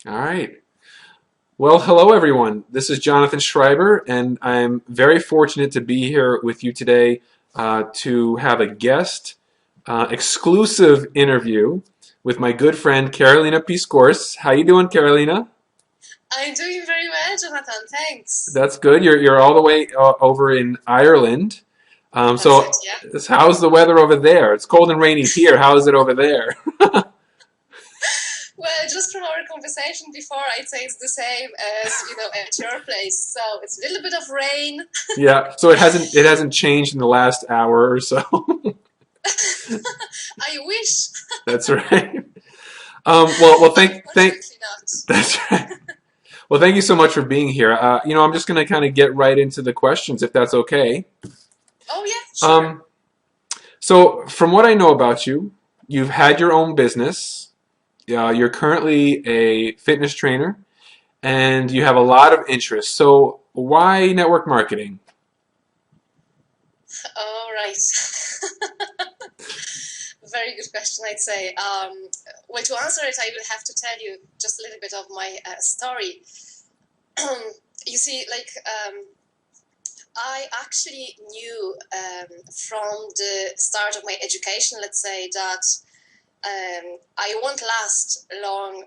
All right. Well, hello everyone. This is Jonathan Schreiber, and I'm very fortunate to be here with you today to have a guest exclusive interview with my good friend Karolina Piskorz. How you doing, Karolina? I'm doing very well, Jonathan. Thanks. That's good. You're all the way over in Ireland. That's it, So, yeah. how's the weather over there? It's cold and rainy here. How is it over there? Well, just from our conversation before, I'd say it's the same as, at your place. So it's a little bit of rain. Yeah. So it hasn't changed in the last hour or so. I wish. That's right. Well, thank. Unfortunately not. That's right. Well, thank you so much for being here. I'm just going to kind of get right into the questions, if that's okay. Oh, yeah, sure. Um, so, from what I know about you, you've had your own business. You're currently a fitness trainer, and you have a lot of interests. So, why network marketing? All right. Very good question, I'd say. Well, to answer it, I will have to tell you just a little bit of my story. You see, I actually knew from the start of my education, let's say, that I won't last long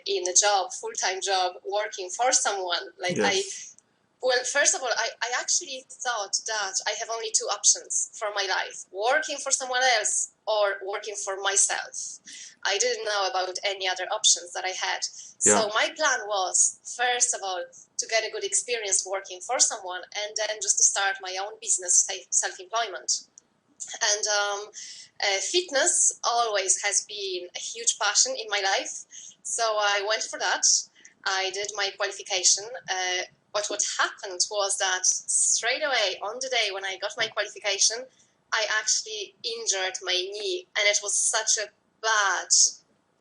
in a job, full-time job, working for someone. Yes. Well, first of all, I actually thought that I have only two options for my life: working for someone else or working for myself. I didn't know about any other options that I had. Yeah. So my plan was, first of all, to get a good experience working for someone, and then just to start my own business, self-employment. And fitness always has been a huge passion in my life. So I went for that. I did my qualification. But what happened was that straight away on the day when I got my qualification, I actually injured my knee, and it was such a bad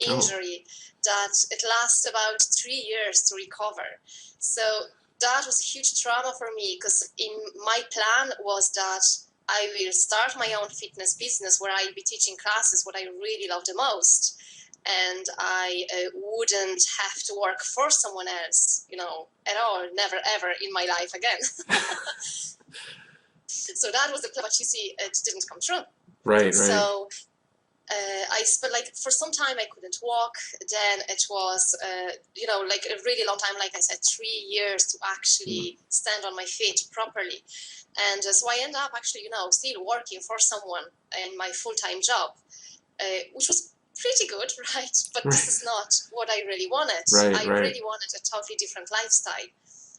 Oh. injury that it lasted about 3 years to recover. So that was a huge trauma for me, because in my plan was that I will start my own fitness business where I'll be teaching classes what I really love the most, and I wouldn't have to work for someone else, at all, never ever in my life again. So that was the plan, but you see, it didn't come true. Right. Right. So I spent, like, for some time I couldn't walk. Then it was, like a really long time, like I said, 3 years to actually stand on my feet properly. And so I ended up actually, still working for someone in my full-time job, which was pretty good, right? But this Right. is not what I really wanted. Right. I Right. really wanted a totally different lifestyle.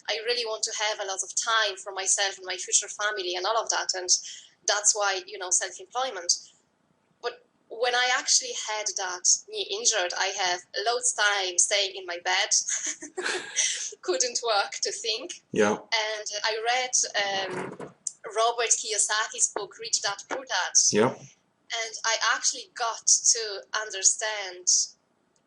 I really want to have a lot of time for myself and my future family and all of that. And that's why, self-employment. But when I actually had that knee injured, I have loads of time staying in my bed, couldn't work to think. Yeah. And I read Robert Kiyosaki's book, Rich Dad Poor Dad. Yep. And I actually got to understand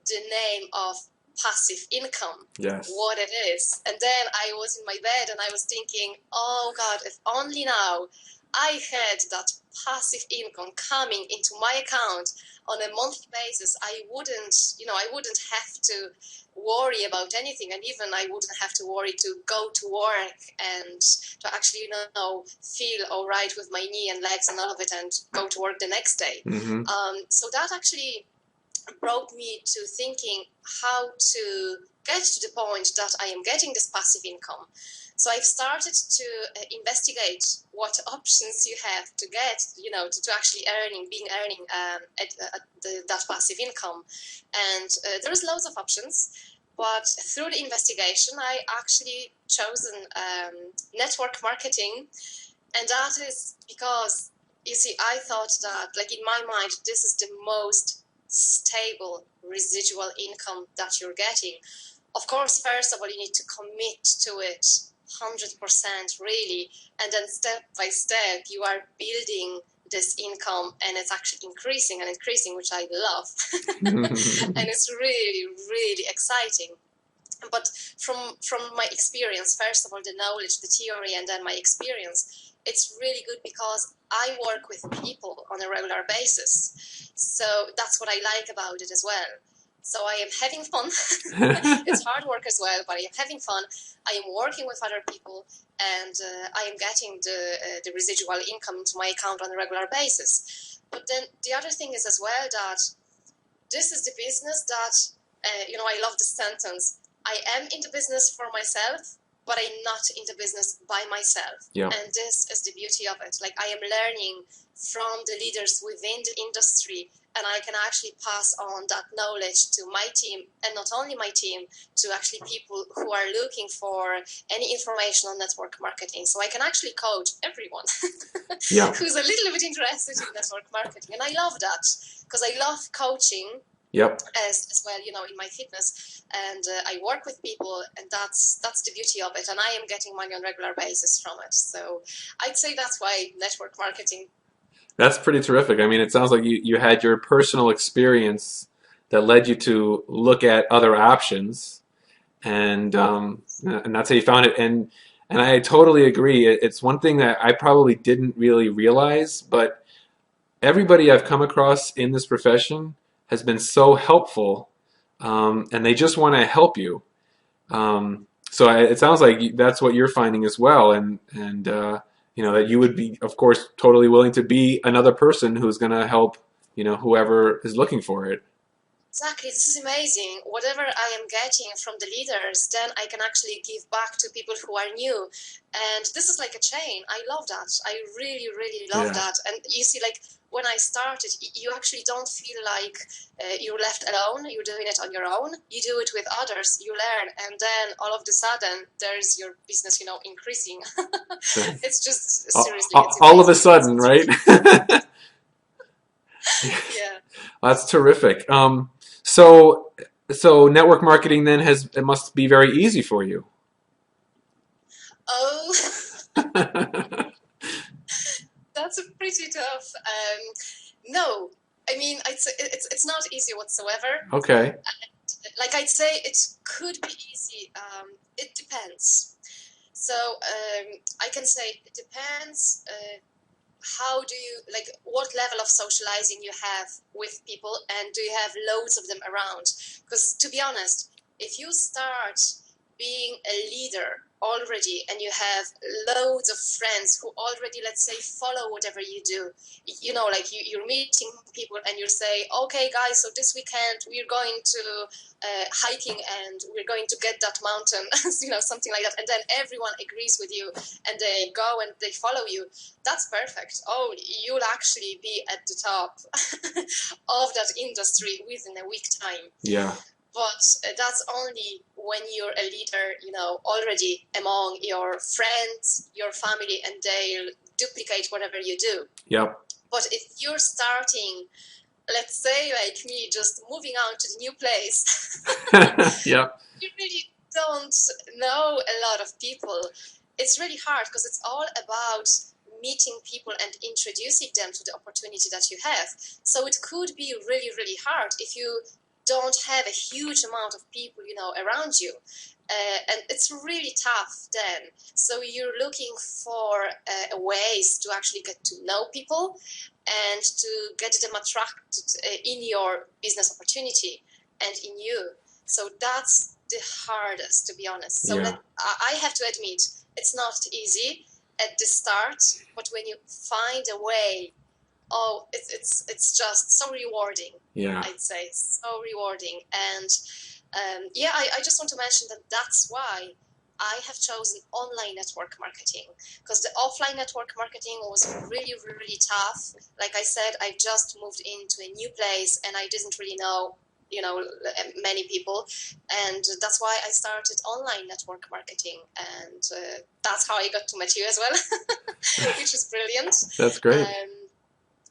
the name of passive income, Yes. what it is. And then I was in my bed and I was thinking, oh God, if only now I had that passive income coming into my account on a monthly basis, I wouldn't have to worry about anything, and even I wouldn't have to worry to go to work and to actually, feel all right with my knee and legs and all of it, and go to work the next day. Mm-hmm. So that actually brought me to thinking how to get to the point that I am getting this passive income. So I've started to investigate what options you have to get, to actually earning that passive income. And there's loads of options, but through the investigation, I actually chosen network marketing. And that is because, you see, I thought that, like, in my mind, this is the most stable residual income that you're getting. Of course, first of all, you need to commit to it 100% really, and then step by step you are building this income, and it's actually increasing and increasing, which I love. And it's really, really exciting. But from my experience, first of all, the knowledge, the theory, and then my experience, it's really good because I work with people on a regular basis. So that's what I like about it as well. So I am having fun. It's hard work as well, but I am having fun. I am working with other people, and I am getting the residual income into my account on a regular basis. But then the other thing is as well that this is the business that, I love the sentence. I am in the business for myself, but I'm not in the business by myself. Yeah. And this is the beauty of it. Like, I am learning from the leaders within the industry, and I can actually pass on that knowledge to my team, and not only my team, to actually people who are looking for any information on network marketing. So I can actually coach everyone Yeah. who's a little bit interested in network marketing. And I love that, because I love coaching Yep. as well, in my fitness, and I work with people, and that's the beauty of it, and I am getting money on a regular basis from it. So I'd say that's why network marketing. That's pretty terrific. I mean, it sounds like you had your personal experience that led you to look at other options, and that's how you found it. And I totally agree. It's one thing that I probably didn't really realize, but everybody I've come across in this profession has been so helpful, and they just want to help you. It sounds like that's what you're finding as well, and that you would be, of course, totally willing to be another person who's going to help, whoever is looking for it. Exactly, this is amazing. Whatever I am getting from the leaders, then I can actually give back to people who are new. And this is like a chain. I love that. I really, really love Yeah. that. And you see, like, when I started, you actually don't feel like you're left alone. You're doing it on your own. You do it with others. You learn. And then all of a sudden, there's your business, increasing. It's just, seriously, it's All of a amazing. sudden, right? Yeah. That's terrific. So network marketing then it must be very easy for you. Oh, that's a pretty tough. No, I mean, it's not easy whatsoever. Okay. Like, I'd say it could be easy. It depends. So I can say it depends. How do you, like, what level of socializing you have with people, and do you have loads of them around? Because, to be honest, if you start being a leader already and you have loads of friends who already, let's say, follow whatever you do, like, you're meeting people and you say, okay guys, so this weekend we're going to hiking and we're going to get that mountain, something like that, and then everyone agrees with you and they go and they follow you. That's perfect. Oh, you'll actually be at the top of that industry within a week time. Yeah. But that's only when you're a leader, already among your friends, your family, and they'll duplicate whatever you do. Yep. But if you're starting, let's say, like me, just moving on to the new place, Yep. you really don't know a lot of people. It's really hard, because it's all about meeting people and introducing them to the opportunity that you have. So it could be really, really hard if you don't have a huge amount of people, around you. And it's really tough then. So you're looking for ways to actually get to know people and to get them attracted in your business opportunity and in you. So that's the hardest, to be honest. So Yeah. I have to admit, it's not easy at the start, but when you find a way, oh, it's just so rewarding. Yeah. I'd say so rewarding. And I just want to mention that that's why I have chosen online network marketing, because the offline network marketing was really, really tough. Like I said, I just moved into a new place and I didn't really know, many people, and that's why I started online network marketing, and that's how I got to meet you as well, which is brilliant. That's great.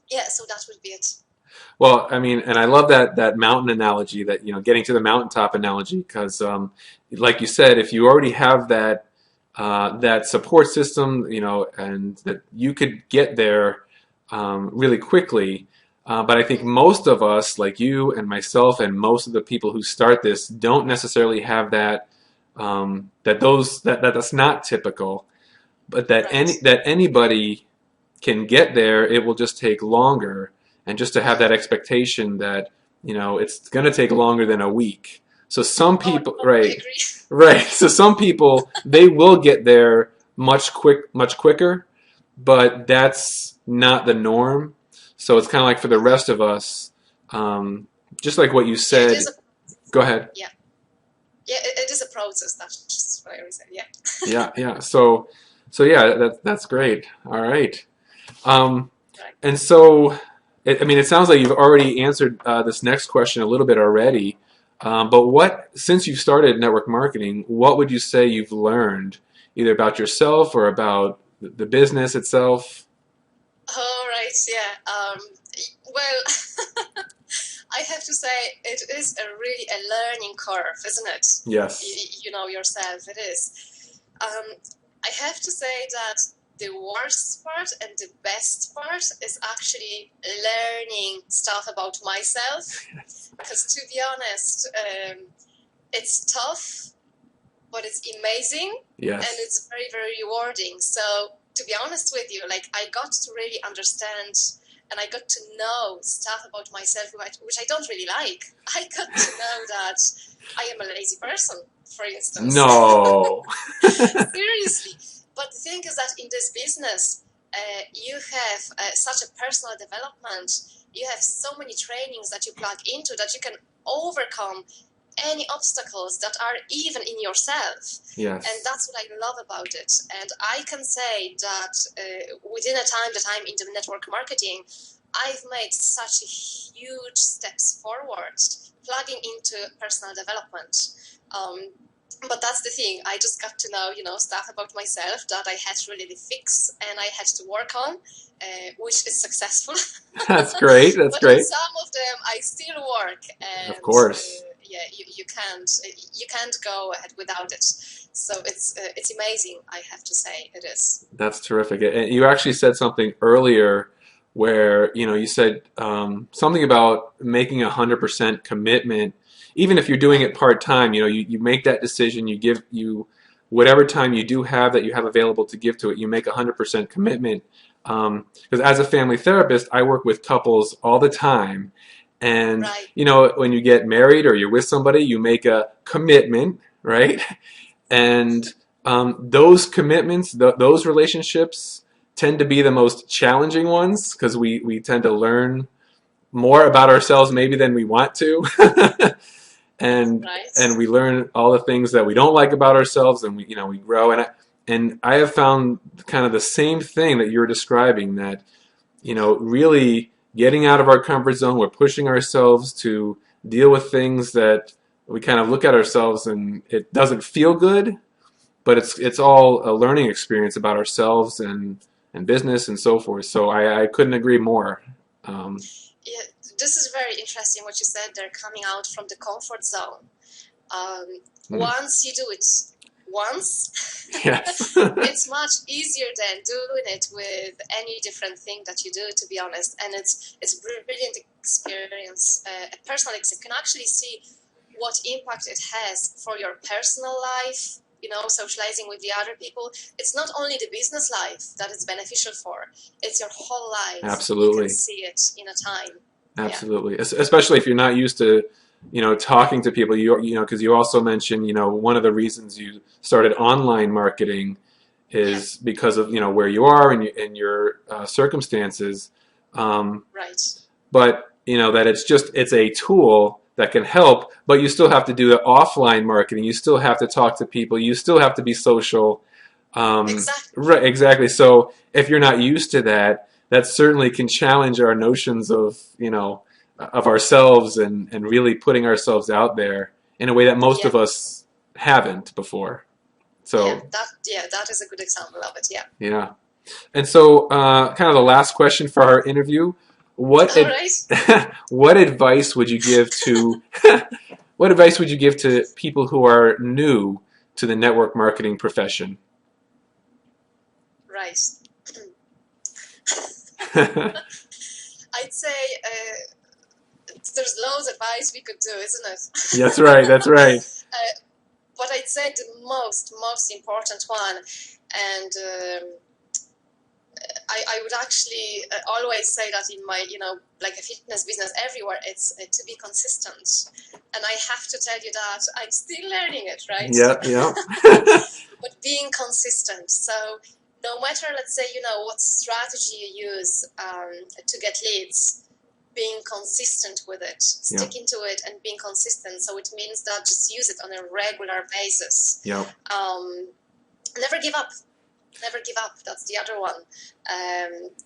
Yeah, so that would be it. Well, I mean, and I love that mountain analogy, that getting to the mountaintop analogy, because like you said, if you already have that support system, and that you could get there really quickly. But I think most of us, like you and myself, and most of the people who start this, don't necessarily have that. That's not typical, but Right. that anybody can get there. It will just take longer, and just to have that expectation that it's going to take longer than a week. So some Oh, I people, totally right, agree. right. So some people, they will get there much quicker, but that's not the norm. So it's kind of like for the rest of us, um, just like what you Yeah, it is said. a Go ahead. yeah. Yeah, it is a process. That's just what I was saying. Yeah. Yeah, yeah. So yeah, that's great. All right. Um, Right. and so, I mean, it sounds like you've already answered this next question a little bit already. But since you've started network marketing, what would you say you've learned, either about yourself or about the business itself? All right. Yeah. Well, I have to say it is a really a learning curve, isn't it? You, Yes. you know yourself, it is. I have to say that the worst part and the best part is actually learning stuff about myself. Because to be honest, it's tough, but it's amazing and Yes. it's very, very rewarding. So, to be honest with you, like I got to really understand and I got to know stuff about myself which I don't really like. I got to know that I am a lazy person, for instance. No. Seriously. But the thing is that in this business, you have such a personal development. You have so many trainings that you plug into that you can overcome any obstacles that are even in yourself. And Yes. that's what I love about it. And I can say that within a time that I'm into network marketing, I've made such huge steps forward, plugging into personal development. Um, but that's the thing. I just got to know, stuff about myself that I had to really fix and I had to work on, which is successful. That's great. That's But on great. some of them, I still work, Of and course. yeah, you can't go ahead without it. So it's amazing. I have to say, it is. That's terrific. And you actually said something earlier where, you said something about making 100% commitment, even if you're doing Right, it part time, you make that decision, you whatever time you do have that you have available to give to it, you make 100% commitment. Because as a family therapist, I work with couples all the time. And, right, when you get married or you're with somebody, you make a commitment, right? And those commitments, those relationships tend to be the most challenging ones because we tend to learn more about ourselves maybe than we want to. and right. and we learn all the things that we don't like about ourselves, and we grow. And I have found kind of the same thing that you're describing, that really getting out of our comfort zone, we're pushing ourselves to deal with things that we kind of look at ourselves and it doesn't feel good, but it's all a learning experience about ourselves and business and so forth. So I couldn't agree more. Um, Yeah, this is very interesting what you said. They're coming out from the comfort zone. hmm, Once you do it once, yes, it's much easier than doing it with any different thing that you do, to be honest. And it's a brilliant experience, a personal experience. You can actually see what impact it has for your personal life. Socializing with the other people. It's not only the business life that it's beneficial for. It's your whole life. You can absolutely, see it in a time. Yeah. absolutely. Especially if you're not used to talking to people. Because you also mentioned one of the reasons you started online marketing Yeah. is because of where you are and your circumstances. Um, Right. but that it's a tool that can help, but you still have to do the offline marketing. You still have to talk to people. You still have to be social. Exactly. Right, exactly. So if you're not used to that, that certainly can challenge our notions of ourselves and really putting ourselves out there in a way that most Yeah. of us haven't before. Yeah. So That is a good example of it. Yeah. yeah. And so, kind of the last question for our interview: what All right. what advice would you give to what advice would you give to people who are new to the network marketing profession? Right. I'd say there's loads of advice we could do, isn't it? That's right. That's right. But I'd say the most important one, and I would actually always say that in my, like a fitness business everywhere, it's to be consistent. And I have to tell you that I'm still learning it, right? Yeah, yeah. But being consistent. So no matter, let's say, what strategy you use to get leads, being consistent with it, Yeah. sticking to it and being consistent. So it means that just use it on a regular basis. Yeah. Never give up. Never give up. That's the other one.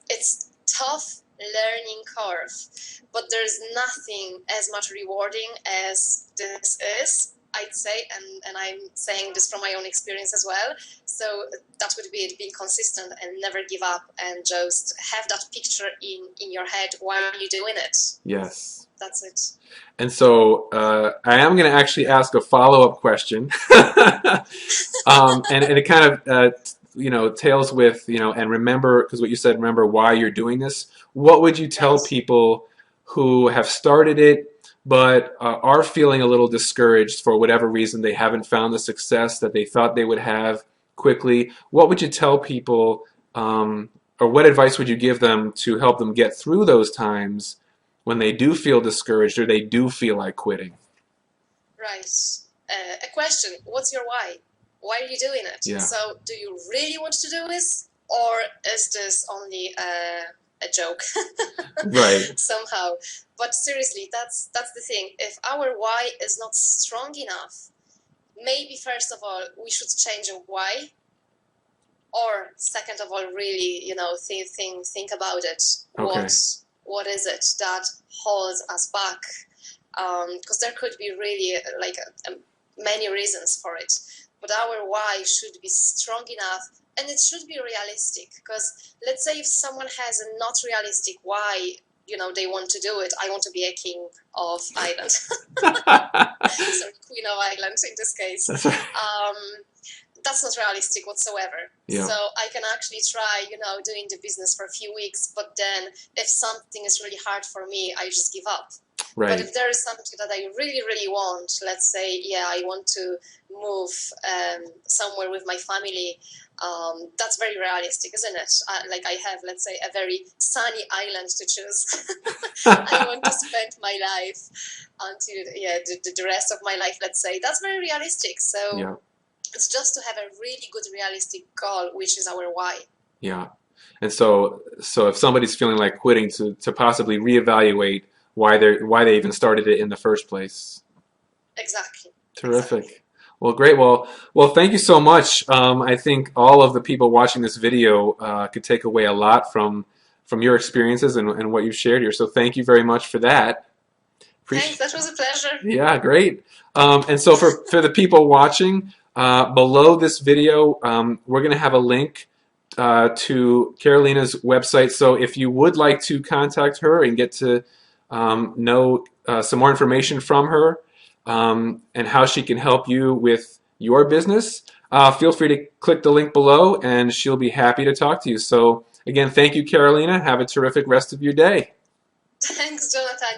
It's tough learning curve, but there's nothing as much rewarding as this is, I'd say, and I'm saying this from my own experience as well. So that would be it, being consistent and never give up, and just have that picture in your head while you're doing it. Yes. That's it. And so I am going to actually ask a follow-up question, and it kind of tails with and remember, because what you said, remember why you're doing this. What would you tell Right. people who have started it but are feeling a little discouraged for whatever reason? They haven't found the success that they thought they would have quickly. What would you tell people, or what advice would you give them to help them get through those times when they do feel discouraged or they do feel like quitting? Right. A question. What's your why? Why are you doing it? Yeah. So do you really want to do this, or is this only a joke? Right. Somehow. But seriously, that's the thing. If our why is not strong enough, maybe first of all we should change a why, or second of all, really, think about it. Okay. What is it that holds us back? Because there could be really many reasons for it. But our why should be strong enough, and it should be realistic. Because let's say if someone has a not realistic why, they want to do it. I want to be a king of Ireland. Sorry, queen of Ireland in this case. That's right. That's not realistic whatsoever. Yeah. So I can actually try, doing the business for a few weeks, but then if something is really hard for me, I just give up. Right. But if there is something that I really, really want, let's say, I want to move somewhere with my family, that's very realistic, isn't it? I have, let's say, a very sunny island to choose. I want to spend my life until, the rest of my life, let's say. That's very realistic. So Yeah. it's just to have a really good, realistic goal, which is our why. Yeah. And so if somebody's feeling like quitting, to possibly reevaluate why they even started it in the first place. Exactly. Terrific. Exactly. Well, great. Well, thank you so much. I think all of the people watching this video could take away a lot from your experiences and what you've shared here. So thank you very much for that. Thanks. That was a pleasure. Yeah, great. And so for the people watching, below this video, we're going to have a link to Karolina's website. So if you would like to contact her and get to know some more information from her, and how she can help you with your business, feel free to click the link below and she'll be happy to talk to you. So again, thank you, Karolina. Have a terrific rest of your day. Thanks, Jonathan.